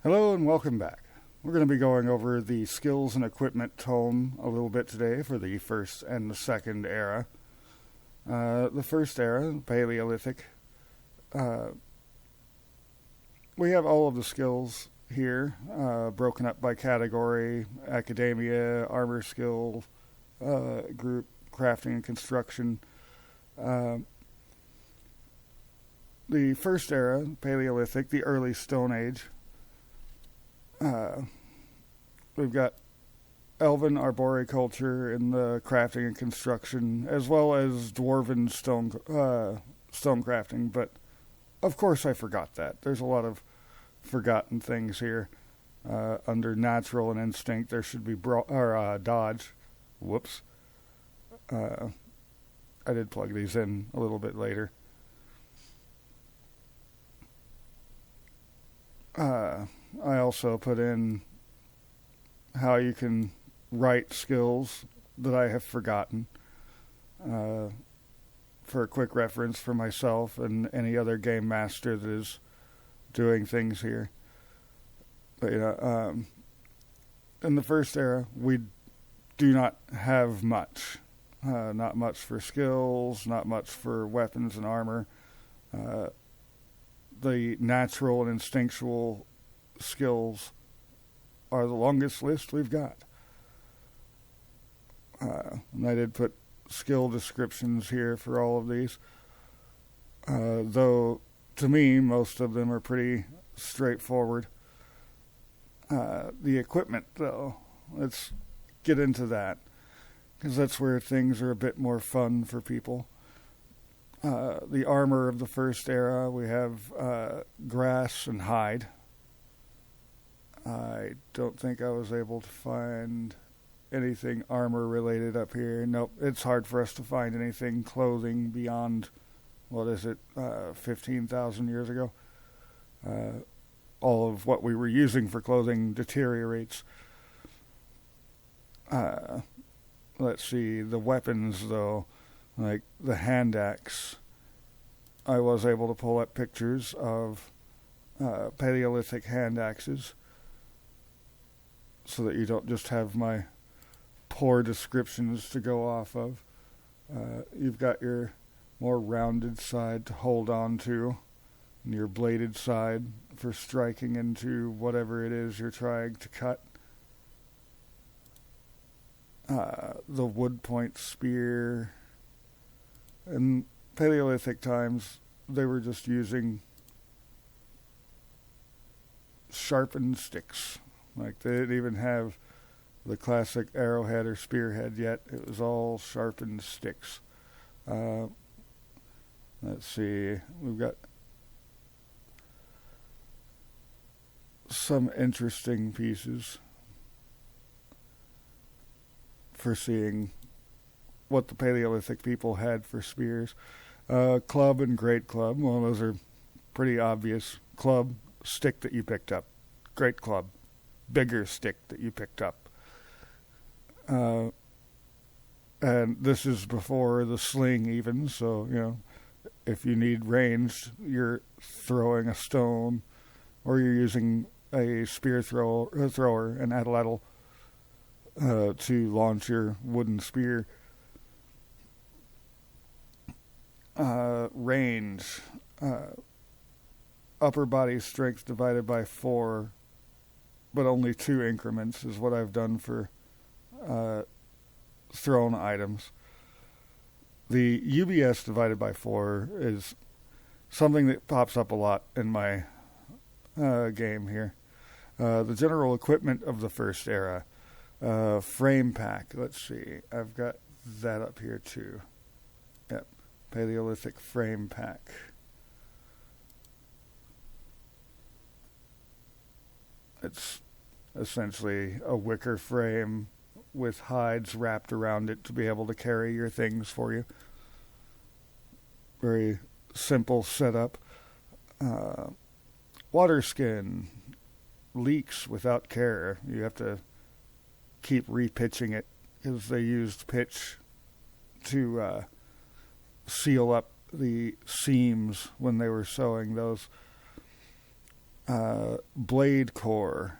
Hello and welcome back. We're going to be going over the skills and equipment tome a little bit today for the first and the second era. The first era, Paleolithic, we have all of the skills here, broken up by category: academia, armor skill, group, crafting and construction. The first era, Paleolithic, the early Stone Age. We've got elven arboriculture in the crafting and construction, as well as dwarven stone crafting. But of course, I forgot that. There's a lot of forgotten things here. Under natural and instinct, there should be dodge. Whoops. I did plug these in a little bit later. I also put in how you can write skills that I have forgotten, for a quick reference for myself and any other game master that is doing things here. But in the first era, we do not have much. Not much for skills, not much for weapons and armor. The natural and instinctual skills are the longest list we've got. And I did put skill descriptions here for all of these. Though, to me, most of them are pretty straightforward. The equipment, though, let's get into that, because that's where things are a bit more fun for people. The armor of the first era, we have grass and hide. I don't think I was able to find anything armor related up here. Nope, it's hard for us to find anything clothing beyond, 15,000 years ago. All of what we were using for clothing deteriorates. Let's see, the weapons though, like the hand axe. I was able to pull up pictures of Paleolithic hand axes, so that you don't just have my poor descriptions to go off of. You've got your more rounded side to hold on to, and your bladed side for striking into whatever it is you're trying to cut. The wood point spear. In Paleolithic times, they were just using sharpened sticks. Like, they didn't even have the classic arrowhead or spearhead yet. It was all sharpened sticks. Let's see. We've got some interesting pieces for seeing what the Paleolithic people had for spears. Club and great club. Well, those are pretty obvious. Club, stick that you picked up. Great club, bigger stick that you picked up. And this is before the sling even, so, if you need range, you're throwing a stone, or you're using a spear thrower, an atlatl, to launch your wooden spear. Range. Upper body strength divided by 4, but only 2 increments is what I've done for thrown items. The UBS divided by 4 is something that pops up a lot in my game here. The general equipment of the first era. Frame pack. Let's see. I've got that up here too. Yep. Paleolithic frame pack. It's essentially a wicker frame with hides wrapped around it to be able to carry your things for you. Very simple setup. Water skin leaks without care. You have to keep repitching it, because they used pitch to seal up the seams when they were sewing those. blade core.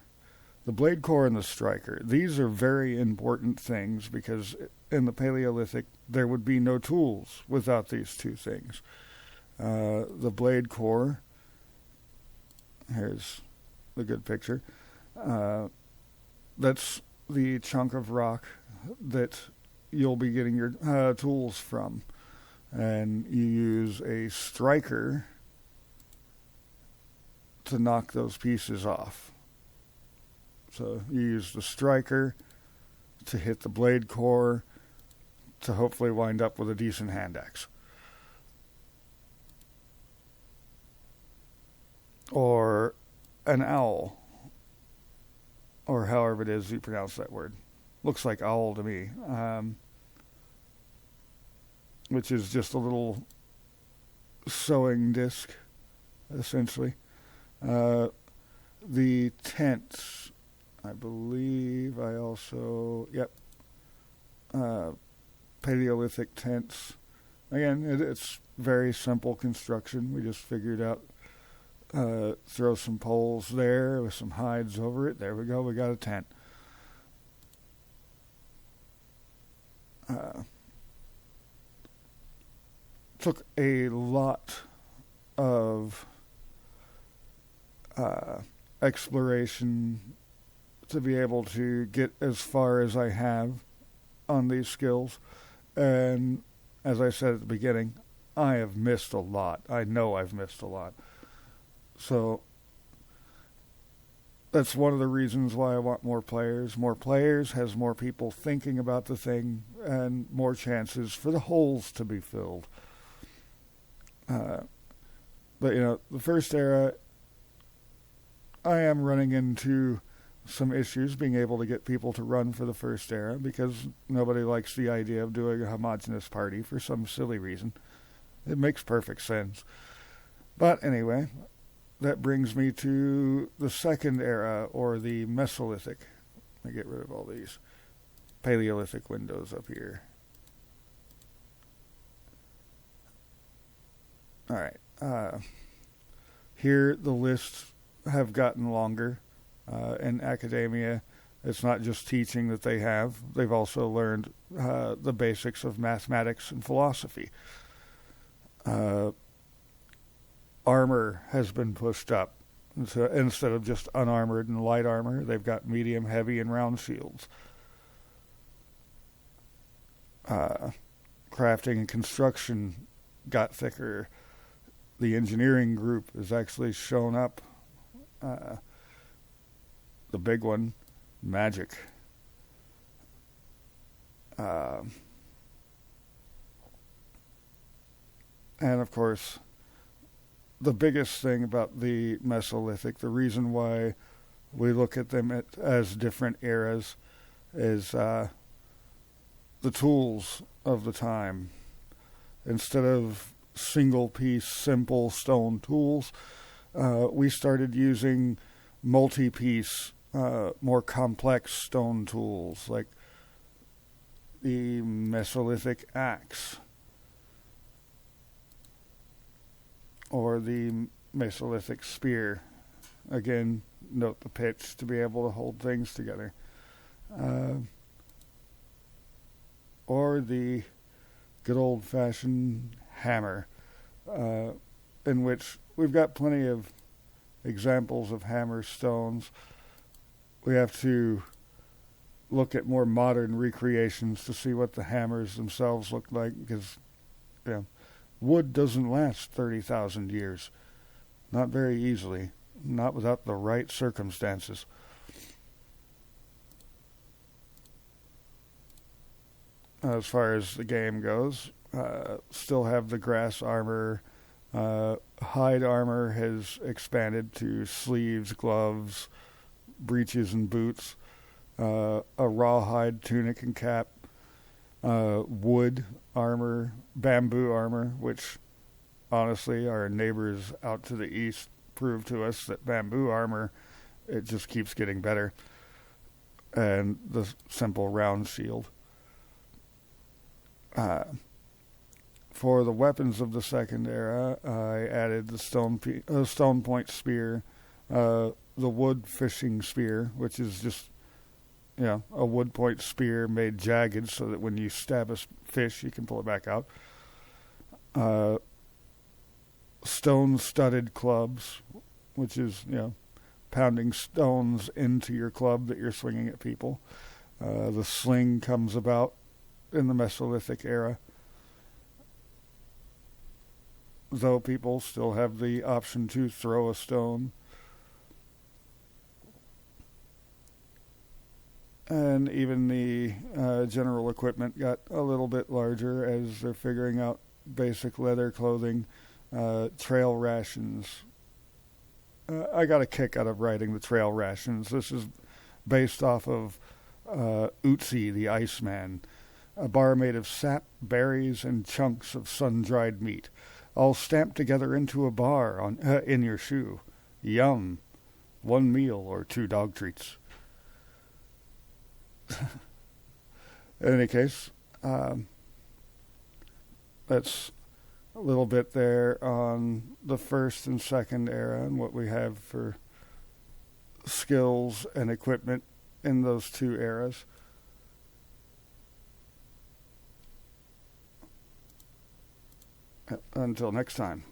The blade core and the striker. These are very important things because in the Paleolithic there would be no tools without these two things. The blade core, here's the good picture. That's the chunk of rock that you'll be getting your tools from. And you use a striker to knock those pieces off. So you use the striker to hit the blade core to hopefully wind up with a decent hand axe. Or an owl. Or however it is you pronounce that word. Looks like owl to me. Which is just a little sewing disc, essentially. The tents, I believe I also, Paleolithic tents. Again, it's very simple construction. We just figured out, throw some poles there with some hides over it. There we go, we got a tent. Took a lot of exploration to be able to get as far as I have on these skills. And as I said at the beginning, I have missed a lot. I know I've missed a lot. So that's one of the reasons why I want more players. More players has more people thinking about the thing and more chances for the holes to be filled. But, the first era, I am running into some issues being able to get people to run for the first era because nobody likes the idea of doing a homogeneous party for some silly reason. It makes perfect sense. But anyway, that brings me to the second era, or the Mesolithic. Let me get rid of all these Paleolithic windows up here. All right. Here, the lists have gotten longer. In academia, it's not just teaching that they have. They've also learned the basics of mathematics and philosophy. Armor has been pushed up. So instead of just unarmored and light armor, they've got medium, heavy, and round shields. Crafting and construction got thicker. The engineering group has actually shown up. The big one, magic. And of course, the biggest thing about the Mesolithic, the reason why we look at them as different eras, is the tools of the time. Instead of single-piece, simple stone tools, we started using multi-piece, more complex stone tools, like the Mesolithic axe, or the Mesolithic spear. Again, note the pitch to be able to hold things together. Or the good old-fashioned hammer, in which we've got plenty of examples of hammer stones. We have to look at more modern recreations to see what the hammers themselves look like, because wood doesn't last 30,000 years. Not very easily. Not without the right circumstances. As far as the game goes, still have the grass armor. Hide armor has expanded to sleeves, gloves, breeches, and boots. A rawhide tunic and cap. Wood armor, bamboo armor, which honestly our neighbors out to the east prove to us that bamboo armor, it just keeps getting better. And the simple round shield. For the weapons of the second era, I added the stone point spear, The wood fishing spear, which is just a wood point spear made jagged so that when you stab a fish, you can pull it back out. Stone-studded clubs, which is, pounding stones into your club that you're swinging at people. The sling comes about in the Mesolithic era, though people still have the option to throw a stone. And even the general equipment got a little bit larger as they're figuring out basic leather clothing, trail rations. I got a kick out of writing the trail rations. This is based off of Utsi the Iceman, a bar made of sap, berries, and chunks of sun-dried meat, all stamped together into a bar in your shoe. Yum. 1 meal or 2 dog treats. In any case, that's a little bit there on the first and second era and what we have for skills and equipment in those 2 eras. Until next time.